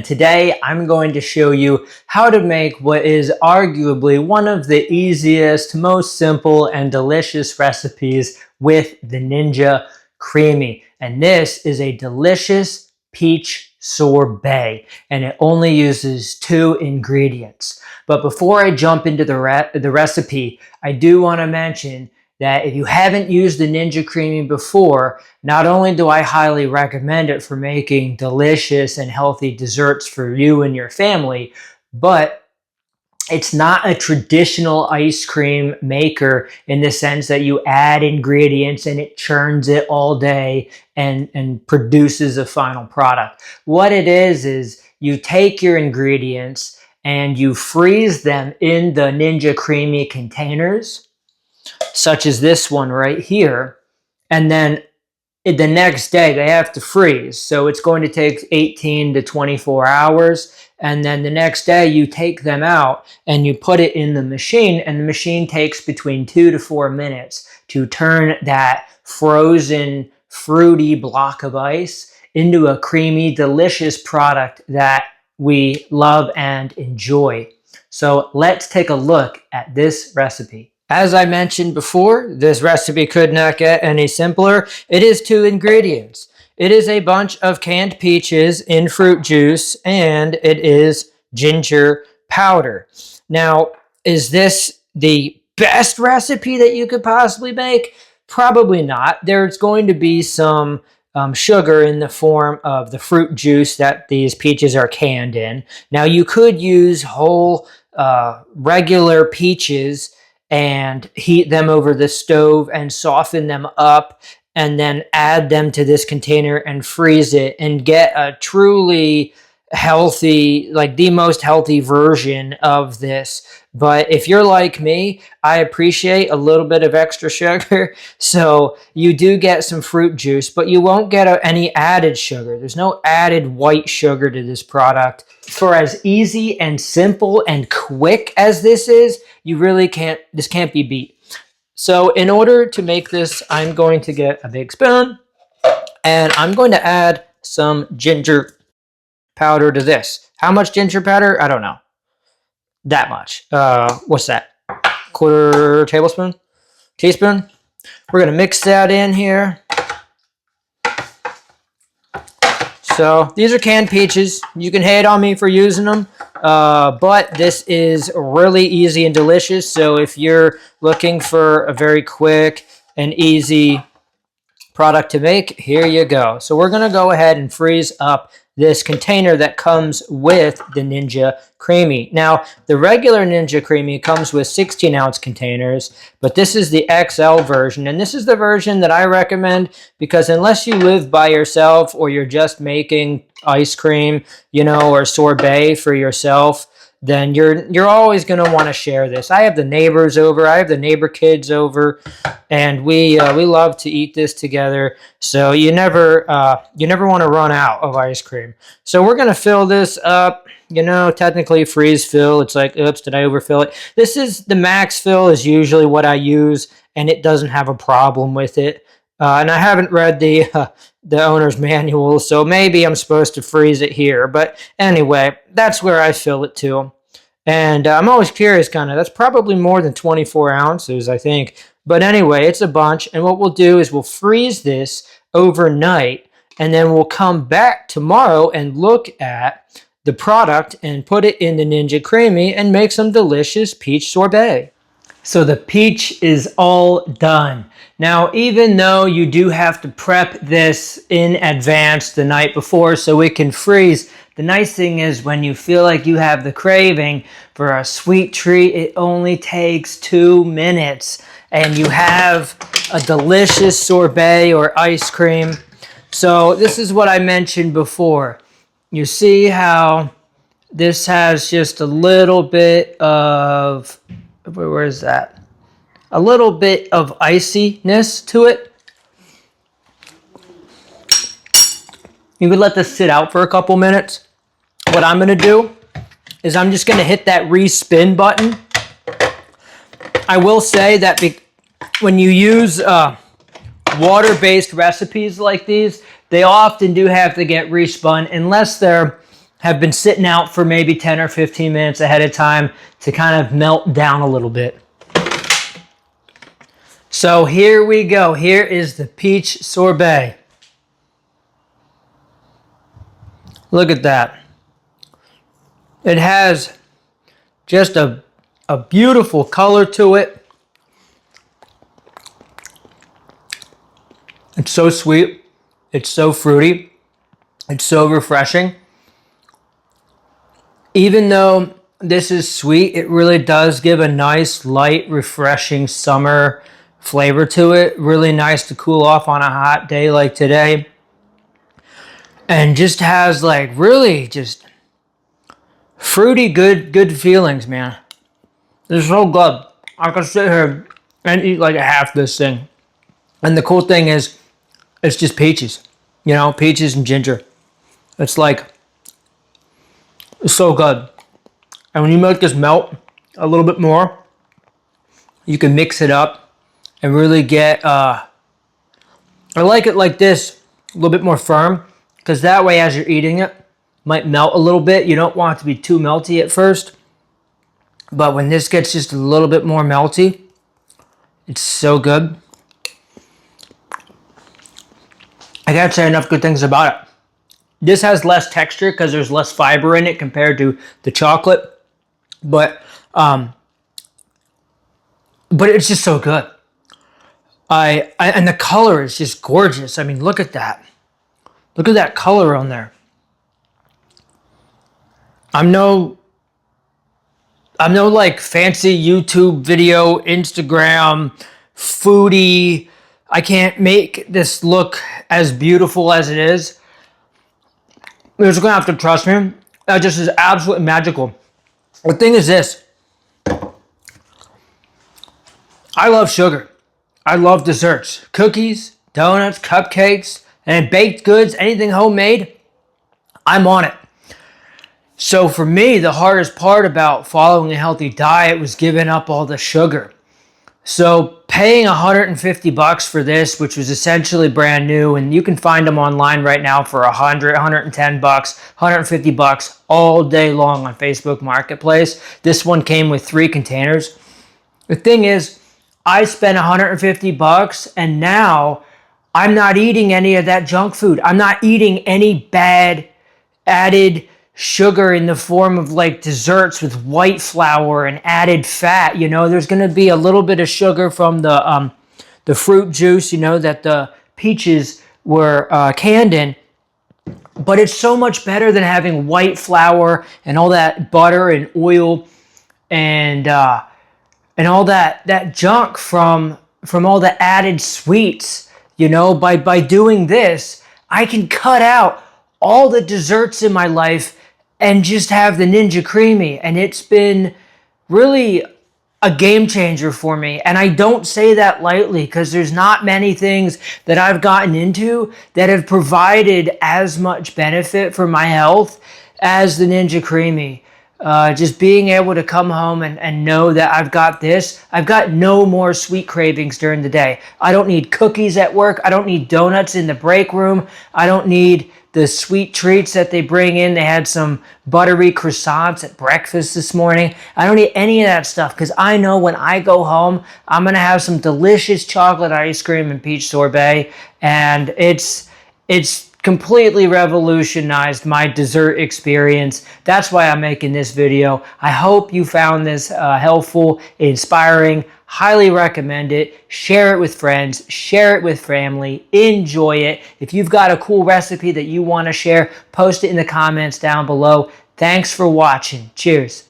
Today, I'm going to show you how to make what is arguably one of the easiest, most simple, and delicious recipes with the Ninja Creami. And this is a delicious peach sorbet, and it only uses 2 ingredients. But before I jump into the recipe, I do want to mention that if you haven't used the Ninja Creami before, not only do I highly recommend it for making delicious and healthy desserts for you and your family, but it's not a traditional ice cream maker in the sense that you add ingredients and it churns it all day and produces a final product. What it is you take your ingredients and you freeze them in the Ninja Creami containers, such as this one right here, and then the next day they have to freeze. So it's going to take 18 to 24 hours. And then the next day you take them out and you put it in the machine, and the machine takes between 2 to 4 minutes to turn that frozen, fruity block of ice into a creamy, delicious product that we love and enjoy. So let's take a look at this recipe. As I mentioned before, this recipe could not get any simpler. It is 2 ingredients. It is a bunch of canned peaches in fruit juice, and it is ginger powder. Now, is this the best recipe that you could possibly make? Probably not. There's going to be some sugar in the form of the fruit juice that these peaches are canned in. Now, you could use whole regular peaches and heat them over the stove and soften them up and then add them to this container and freeze it and get a truly healthy, like the most healthy version of this. But if you're like me, I appreciate a little bit of extra sugar. So you do get some fruit juice, but you won't get any added sugar. There's no added white sugar to this product. For as easy and simple and quick as this is, this can't be beat. So in order to make this, I'm going to get a big spoon and I'm going to add some ginger powder to this. How much ginger powder? I don't know. That much. What's that? Quarter tablespoon? Teaspoon? We're going to mix that in here. So these are canned peaches. You can hate on me for using them, but this is really easy and delicious. So if you're looking for a very quick and easy product to make, here you go. So we're going to go ahead and freeze up this container that comes with the Ninja Creami. Now, the regular Ninja Creami comes with 16-ounce containers, but this is the XL version, and this is the version that I recommend because unless you live by yourself or you're just making ice cream, or sorbet for yourself, then you're always going to want to share this. I have the neighbors over, I have the neighbor kids over, and we love to eat this together. So you never want to run out of ice cream. So we're going to fill this up. Technically freeze fill. It's like, oops, did I overfill it? This is the max fill is usually what I use, and it doesn't have a problem with it. And I haven't read the owner's manual, so maybe I'm supposed to freeze it here. But anyway, that's where I fill it to. And I'm always curious, that's probably more than 24 ounces, I think. But anyway, it's a bunch. And what we'll do is we'll freeze this overnight, and then we'll come back tomorrow and look at the product and put it in the Ninja Creami and make some delicious peach sorbet. So the peach is all done. Now, even though you do have to prep this in advance the night before so it can freeze, the nice thing is when you feel like you have the craving for a sweet treat, it only takes 2 minutes and you have a delicious sorbet or ice cream. So this is what I mentioned before. You see how this has just a little bit of, where is that? A little bit of iciness to it. You could let this sit out for a couple minutes. What I'm going to do is I'm just going to hit that respin button. I will say that when you use water-based recipes like these, they often do have to get respun unless they're have been sitting out for maybe 10 or 15 minutes ahead of time to kind of melt down a little bit. So here we go. Here is the peach sorbet. Look at that. It has just a beautiful color to it. It's so sweet. It's so fruity. It's so refreshing. Even though this is sweet, it really does give a nice, light, refreshing summer flavor to it. Really nice to cool off on a hot day like today. And just has like really just fruity, good feelings, man. It's so good. I could sit here and eat like half this thing. And the cool thing is, it's just peaches. You know, peaches and ginger. It's like, it's so good. And when you make this melt a little bit more, you can mix it up and really get, I like it like this, a little bit more firm, because that way as you're eating it, might melt a little bit. You don't want it to be too melty at first. But when this gets just a little bit more melty, it's so good. I can't say enough good things about it. This has less texture because there's less fiber in it compared to the chocolate. But it's just so good. And the color is just gorgeous. I mean, look at that. Look at that color on there. I'm no like fancy YouTube video, Instagram, foodie. I can't make this look as beautiful as it is. You're just gonna have to trust me. That just is absolutely magical. The thing is this. I love sugar. I love desserts. Cookies, donuts, cupcakes, and baked goods, anything homemade, I'm on it. So for me, the hardest part about following a healthy diet was giving up all the sugar. So paying $150 for this, which was essentially brand new, and you can find them online right now for $100, $110, $150 all day long on Facebook Marketplace. This one came with 3 containers. The thing is, I spent $150 and now I'm not eating any of that junk food. I'm not eating any bad added sugar in the form of like desserts with white flour and added fat. You know, there's going to be a little bit of sugar from the fruit juice, you know, that the peaches were canned in. But it's so much better than having white flour and all that butter and oil and all that junk from all the added sweets. You know, by doing this, I can cut out all the desserts in my life and just have the Ninja Creami. And it's been really a game changer for me. And I don't say that lightly because there's not many things that I've gotten into that have provided as much benefit for my health as the Ninja Creami. Just being able to come home and know that I've got this. I've got no more sweet cravings during the day. I don't need cookies at work. I don't need donuts in the break room. I don't need the sweet treats that they bring in. They had some buttery croissants at breakfast this morning. I don't need any of that stuff because I know when I go home, I'm going to have some delicious chocolate ice cream and peach sorbet. And it's completely revolutionized my dessert experience. That's why I'm making this video. I hope you found this helpful, inspiring. Highly recommend it. Share it with friends. Share it with family. Enjoy it. If you've got a cool recipe that you want to share, post it in the comments down below. Thanks for watching. Cheers.